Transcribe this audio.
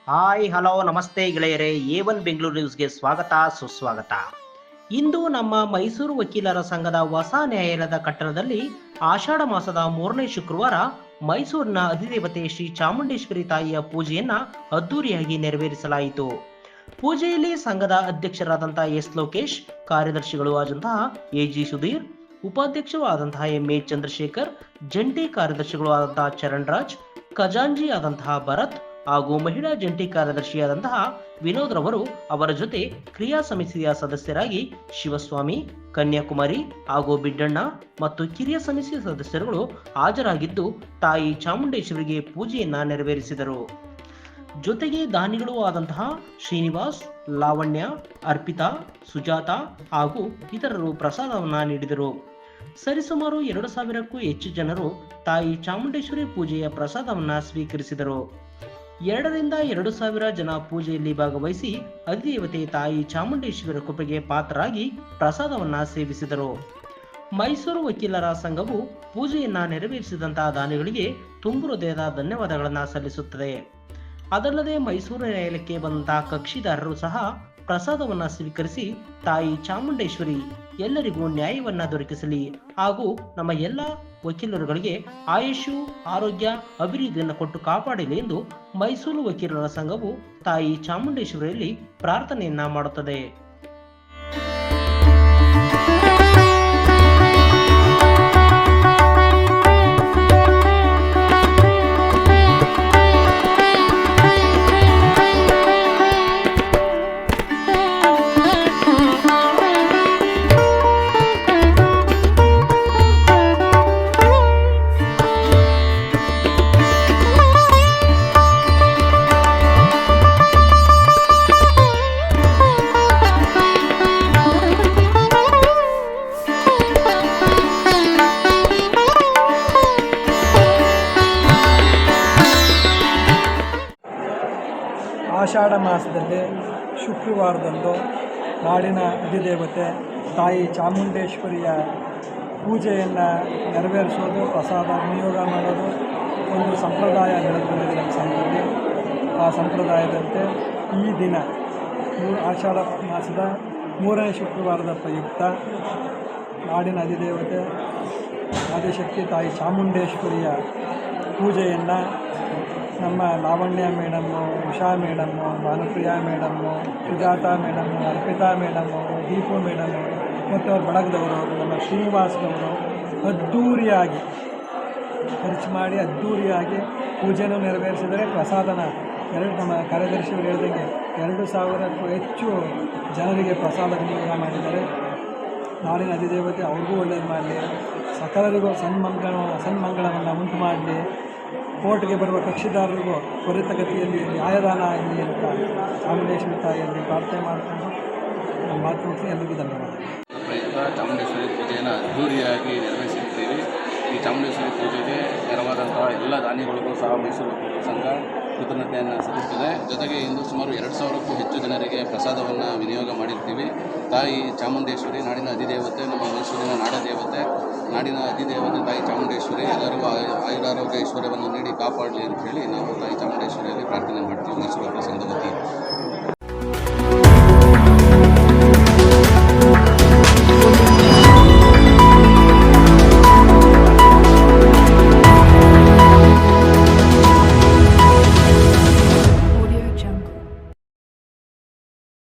Hi hello ನಮಸ್ತೆ ಗೆಳೆಯರೇ, A1 Bengaluru ನ್ಯೂಸ್ಗೆ ಸ್ವಾಗತ ಸುಸ್ವಾಗತ. ಇಂದು ನಮ್ಮ ಮೈಸೂರು ವಕೀಲರ ಸಂಘದ ಹೊಸ ನ್ಯಾಯಾಲಯದ ಕಟ್ಟಡದಲ್ಲಿ ಆಷಾಢ ಮಾಸದ 3ನೇ ಶುಕ್ರವಾರ ಮೈಸೂರಿನ ಅಧಿದೇವತೆ ಶ್ರೀ ಚಾಮುಂಡೇಶ್ವರಿ ತಾಯಿಯ ಪೂಜೆಯನ್ನ ಅದ್ದೂರಿಯಾಗಿ ನೆರವೇರಿಸಲಾಯಿತು. ಪೂಜೆಯಲ್ಲಿ ಸಂಘದ ಅಧ್ಯಕ್ಷರಾದಂತಹ ಎಸ್ ಲೋಕೇಶ್, ಕಾರ್ಯದರ್ಶಿಗಳು ಆದಂತಹ ಎಜಿ ಸುಧೀರ್, ಉಪಾಧ್ಯಕ್ಷರು ಆದಂತಹ ಎಂಎ ಚಂದ್ರಶೇಖರ್, ಜಂಟಿ ಕಾರ್ಯದರ್ಶಿಗಳು ಆದಂತಹ ಚರಣ್ ರಾಜ್, ಖಜಾಂಜಿ ಆದಂತಹ ಭರತ್ ಹಾಗೂ ಮಹಿಳಾ ಜಂಟಿ ಕಾರ್ಯದರ್ಶಿಯಾದಂತಹ ವಿನೋದ್ ರವರು ಅವರ ಜೊತೆ ಕ್ರಿಯಾ ಸಮಿತಿಯ ಸದಸ್ಯರಾಗಿ ಶಿವಸ್ವಾಮಿ, ಕನ್ಯಾಕುಮಾರಿ ಹಾಗೂ ಬಿಡ್ಡಣ್ಣ ಮತ್ತು ಕಿರಿಯ ಸಮಿತಿ ಸದಸ್ಯರುಗಳು ಹಾಜರಾಗಿದ್ದು ತಾಯಿ ಚಾಮುಂಡೇಶ್ವರಿಗೆ ಪೂಜೆಯನ್ನ ನೆರವೇರಿಸಿದರು. ಜೊತೆಗೆ ದಾನಿಗಳು ಆದಂತಹ ಶ್ರೀನಿವಾಸ್, ಲಾವಣ್ಯ, ಅರ್ಪಿತಾ, ಸುಜಾತ ಹಾಗೂ ಇತರರು ಪ್ರಸಾದವನ್ನ ನೀಡಿದರು. ಸರಿಸುಮಾರು 2,000ಕ್ಕೂ ಹೆಚ್ಚು ಜನರು ತಾಯಿ ಚಾಮುಂಡೇಶ್ವರಿ ಪೂಜೆಯ ಪ್ರಸಾದವನ್ನ ಸ್ವೀಕರಿಸಿದರು. 2ರಿಂದ 2,000 ಜನ ಪೂಜೆಯಲ್ಲಿ ಭಾಗವಹಿಸಿ ಅಧಿದೇವತೆ ತಾಯಿ ಚಾಮುಂಡೇಶ್ವರಿ ಕೃಪೆಗೆ ಪಾತ್ರರಾಗಿ ಪ್ರಸಾದವನ್ನ ಸೇವಿಸಿದರು. ಮೈಸೂರು ವಕೀಲರ ಸಂಘವು ಪೂಜೆಯನ್ನ ನೆರವೇರಿಸಿದಂತಹ ದಾನಿಗಳಿಗೆ ತುಂಬು ಹೃದಯದ ಧನ್ಯವಾದಗಳನ್ನ ಸಲ್ಲಿಸುತ್ತದೆ. ಅದಲ್ಲದೆ ಮೈಸೂರು ನ್ಯಾಯಾಲಯಕ್ಕೆ ಬಂದಂತಹ ಕಕ್ಷಿದಾರರು ಸಹ ಪ್ರಸಾದವನ್ನ ಸ್ವೀಕರಿಸಿ ತಾಯಿ ಚಾಮುಂಡೇಶ್ವರಿ ಎಲ್ಲರಿಗೂ ನ್ಯಾಯವನ್ನ ದೊರಕಿಸಲಿ ಹಾಗೂ ನಮ್ಮ ಎಲ್ಲ ವಕೀಲರುಗಳಿಗೆ ಆಯುಷು, ಆರೋಗ್ಯ, ಅಭಿವೃದ್ಧಿಯನ್ನು ಕೊಟ್ಟು ಕಾಪಾಡಲಿ ಎಂದು ಮೈಸೂರು ವಕೀಲರ ಸಂಘವು ತಾಯಿ ಚಾಮುಂಡೇಶ್ವರಿಯಲ್ಲಿ ಪ್ರಾರ್ಥನೆಯನ್ನ ಮಾಡುತ್ತದೆ. ಆಷಾಢ ಮಾಸದಲ್ಲಿ ಶುಕ್ರವಾರದಂದು ನಾಡಿನ ಅಧಿದೇವತೆ ತಾಯಿ ಚಾಮುಂಡೇಶ್ವರಿಯ ಪೂಜೆಯನ್ನು ನೆರವೇರಿಸೋದು, ಪ್ರಸಾದ ವಿನಿಯೋಗ ಮಾಡೋದು ಒಂದು ಸಂಪ್ರದಾಯ ನಡೆದುಬಂದಿದೆ ನಮ್ಮ ಸಂಘದಲ್ಲಿ. ಆ ಸಂಪ್ರದಾಯದಂತೆ ಈ ದಿನ ಆಷಾಢ ಮಾಸದ 3ನೇ ಶುಕ್ರವಾರದ ಪ್ರಯುಕ್ತ ನಾಡಿನ ಅಧಿದೇವತೆ ಆದಿಶಕ್ತಿ ತಾಯಿ ಚಾಮುಂಡೇಶ್ವರಿಯ ಪೂಜೆಯನ್ನು ನಮ್ಮ Lavanya madam, Usha madam, Bhanupriya madam, Sujata madam, Arpita madam, Deepu madam ಮತ್ತು ಅವ್ರ ಬಳಗದವರು, ನಮ್ಮ ಶ್ರೀನಿವಾಸದವರು ಅದ್ಧೂರಿಯಾಗಿ ಖರ್ಚು ಮಾಡಿ ಅದ್ಧೂರಿಯಾಗಿ ಪೂಜೆಯನ್ನು ನೆರವೇರಿಸಿದರೆ ಪ್ರಸಾದನ ನಮ್ಮ ಕಾರ್ಯದರ್ಶಿಯವರು ಹೇಳಿದಂಗೆ 2,000ಕ್ಕೂ ಹೆಚ್ಚು ಜನರಿಗೆ ಪ್ರಸಾದ ವಿನಿಯೋಗ ಮಾಡಿದ್ದಾರೆ. ನಾಡಿನ ಅಧಿದೇವತೆ ಅವ್ರಿಗೂ ಒಳ್ಳೇದು ಮಾಡಲಿ, ಸಕಲರಿಗೂ ಸನ್ಮಂಗಳವನ್ನು ಉಂಟು ಮಾಡಲಿ, ಕೋರ್ಟ್ಗೆ ಬರುವ ಕಕ್ಷಿದಾರರಿಗೂ ತ್ವರಿತಗತಿಯಲ್ಲಿ ನ್ಯಾಯದಾನ ಆಗಲಿ ಅಂತ ಚಾಮುಂಡೇಶ್ವರಿ ತಾಯಿಯಲ್ಲಿ ಪ್ರಾರ್ಥನೆ ಮಾಡಿಕೊಂಡು ನಮ್ಮ ಮಾತು ಮುಗಿಸಿ ಎಲ್ಲರಿಗೂ ಧನ್ಯವಾದ. ಚಾಮುಂಡೇಶ್ವರಿ ಪೂಜೆಯನ್ನು ಅದ್ಧೂರಿಯಾಗಿ ನೆರವೇರಿಸಿರ್ತೀವಿ. ಈ ಚಾಮುಂಡೇಶ್ವರಿ ಪೂಜೆಗೆ ನೆರವಾದಂತಹ ಎಲ್ಲ ದಾನಿಗಳಿಗೂ ಸಹ ಮೈಸೂರು ಸಂಘ ಕೃತಜ್ಞತೆಯನ್ನು ಸಲ್ಲಿಸುತ್ತದೆ. ಜೊತೆಗೆ ಇಂದು ಸುಮಾರು 2,000ಕ್ಕೂ ಹೆಚ್ಚು ಜನರಿಗೆ ಪ್ರಸಾದವನ್ನು ವಿನಿಯೋಗ ಮಾಡಿರ್ತೀವಿ. ತಾಯಿ ಚಾಮುಂಡೇಶ್ವರಿ ನಾಡಿನ ಅಧಿದೇವತೆ, ನಮ್ಮ ಮೈಸೂರಿನ ನಾಡದೇವತೆ, ನಾಡಿನ ಅಧಿದೇವತೆ ತಾಯಿ ಚಾಮುಂಡೇಶ್ವರಿ ಎಲ್ಲರಿಗೂ ಆಯುರಾರೋಗ್ಯ ಐಶ್ವರ್ಯವನ್ನು ನೀಡಿ ಕಾಪಾಡಲಿ ಅಂತ ಹೇಳಿ ನಾವು ತಾಯಿ ಚಾಮುಂಡೇಶ್ವರಿಯಲ್ಲಿ ಪ್ರಾರ್ಥನೆ ಮಾಡ್ತೀವಿ ಮೈಸೂರು ಸಂಘ.